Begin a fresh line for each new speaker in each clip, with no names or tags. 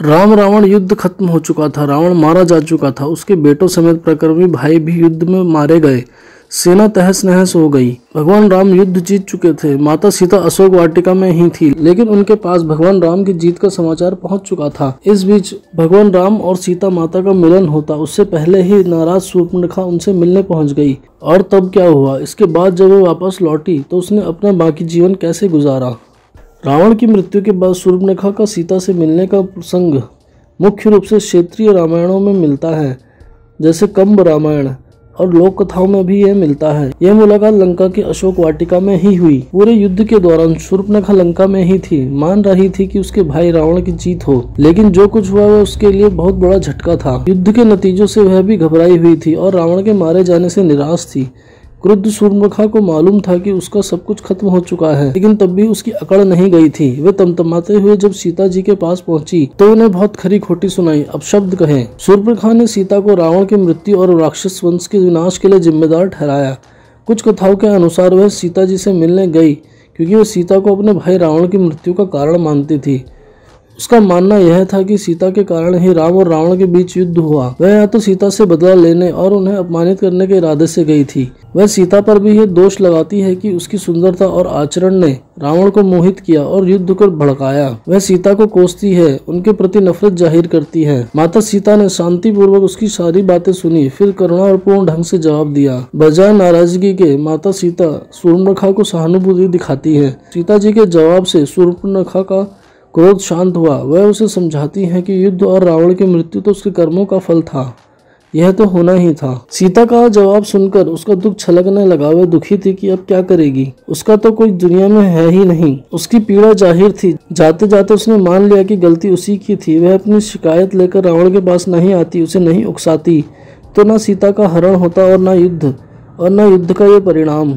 राम रावण युद्ध खत्म हो चुका था। रावण मारा जा चुका था। उसके बेटों समेत प्रकर्मी भाई भी युद्ध में मारे गए। सेना तहस नहस हो गई। भगवान राम युद्ध जीत चुके थे। माता सीता अशोक वाटिका में ही थी, लेकिन उनके पास भगवान राम की जीत का समाचार पहुंच चुका था। इस बीच भगवान राम और सीता माता का मिलन होता उससे पहले ही नाराज शूर्पणखा उनसे मिलने पहुंच गई। और तब क्या हुआ? इसके बाद जब वो वापस लौटी तो उसने अपना बाकी जीवन कैसे गुजारा? रावण की मृत्यु के बाद शूर्पणखा का सीता से मिलने का प्रसंग मुख्य रूप से क्षेत्रीय रामायणों में मिलता है, जैसे कंब रामायण, और लोक कथाओं में भी यह मिलता है। यह मुलाकात लंका की अशोक वाटिका में ही हुई। पूरे युद्ध के दौरान शूर्पणखा लंका में ही थी, मान रही थी कि उसके भाई रावण की जीत हो, लेकिन जो कुछ हुआ वह उसके लिए बहुत बड़ा झटका था। युद्ध के नतीजों से वह भी घबराई हुई थी और रावण के मारे जाने से निराश थी। क्रुद्ध शूर्पणखा को मालूम था कि उसका सब कुछ खत्म हो चुका है, लेकिन तब भी उसकी अकड़ नहीं गई थी। वे तमतमाते हुए जब सीता जी के पास पहुंची तो उन्हें बहुत खरी खोटी सुनाई। अब शब्द कहें। शूर्पणखा ने सीता को रावण की मृत्यु और राक्षस वंश के विनाश के लिए जिम्मेदार ठहराया। कुछ कथाओं के अनुसार वह सीता जी से मिलने गई क्योंकि वह सीता को अपने भाई रावण की मृत्यु का कारण मानती थी। उसका मानना यह था कि सीता के कारण ही राम और रावण के बीच युद्ध हुआ। वह या तो सीता से बदला लेने और उन्हें अपमानित करने के इरादे से गई थी। वह सीता पर भी यह दोष लगाती है कि उसकी सुंदरता और आचरण ने रावण को मोहित किया और युद्ध को भड़काया। वह सीता को कोसती है, उनके प्रति नफरत जाहिर करती है। माता सीता ने शांति पूर्वक उसकी सारी बातें सुनी, फिर करुणा और पूर्ण ढंग से जवाब दिया। बजाय नाराजगी के माता सीता शूर्पणखा को सहानुभूति दिखाती है। सीता जी के जवाब से शूर्पणखा का क्रोध शांत हुआ। वह उसे समझाती है कि युद्ध और रावण की मृत्यु तो उसके कर्मों का फल था, यह तो होना ही था। सीता का जवाब सुनकर उसका दुख छलकने लगा। वह दुखी थी कि अब क्या करेगी। उसका तो कोई दुनिया में है ही नहीं। उसकी पीड़ा जाहिर थी। जाते जाते उसने मान लिया कि गलती उसी की थी। वह अपनी शिकायत लेकर रावण के पास नहीं आती, उसे नहीं उकसाती, तो न सीता का हरण होता और न युद्ध का ये परिणाम।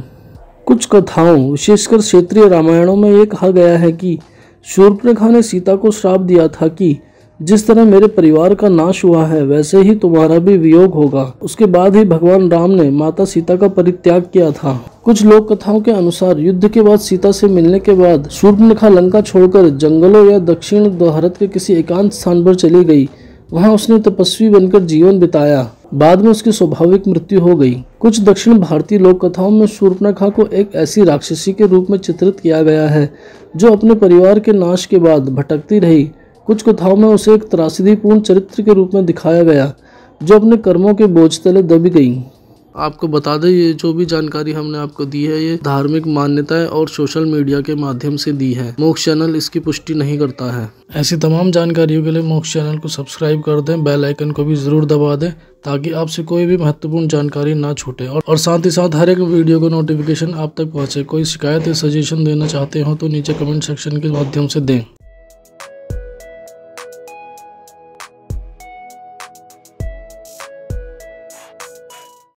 कुछ कथाओं, विशेषकर क्षेत्रीय रामायणों में ये कहा गया है कि शूर्पणखा ने सीता को श्राप दिया था कि जिस तरह मेरे परिवार का नाश हुआ है वैसे ही तुम्हारा भी वियोग होगा। उसके बाद ही भगवान राम ने माता सीता का परित्याग किया था। कुछ लोक कथाओं के अनुसार युद्ध के बाद सीता से मिलने के बाद शूर्पणखा लंका छोड़कर जंगलों या दक्षिण भारत के किसी एकांत स्थान पर चली गई। वहां उसने तपस्वी बनकर जीवन बिताया। बाद में उसकी स्वाभाविक मृत्यु हो गई। कुछ दक्षिण भारतीय लोक कथाओं में शूर्पणखा को एक ऐसी राक्षसी के रूप में चित्रित किया गया है जो अपने परिवार के नाश के बाद भटकती रही। कुछ कथाओं में उसे एक त्रासदीपूर्ण चरित्र के रूप में दिखाया गया जो अपने कर्मों के बोझ तले दब गई। आपको बता दें, ये जो भी जानकारी हमने आपको दी है ये धार्मिक मान्यताएं और सोशल मीडिया के माध्यम से दी है। मोक्ष चैनल इसकी पुष्टि नहीं करता है। ऐसी तमाम जानकारियों के लिए मोक्ष चैनल को सब्सक्राइब कर दें, बेल आइकन को भी जरूर दबा दें ताकि आपसे कोई भी महत्वपूर्ण जानकारी ना छूटे, और साथ ही साथ हर एक वीडियो को नोटिफिकेशन आप तक पहुंचे। कोई शिकायत या सजेशन देना चाहते हो तो नीचे कमेंट सेक्शन के माध्यम से दें।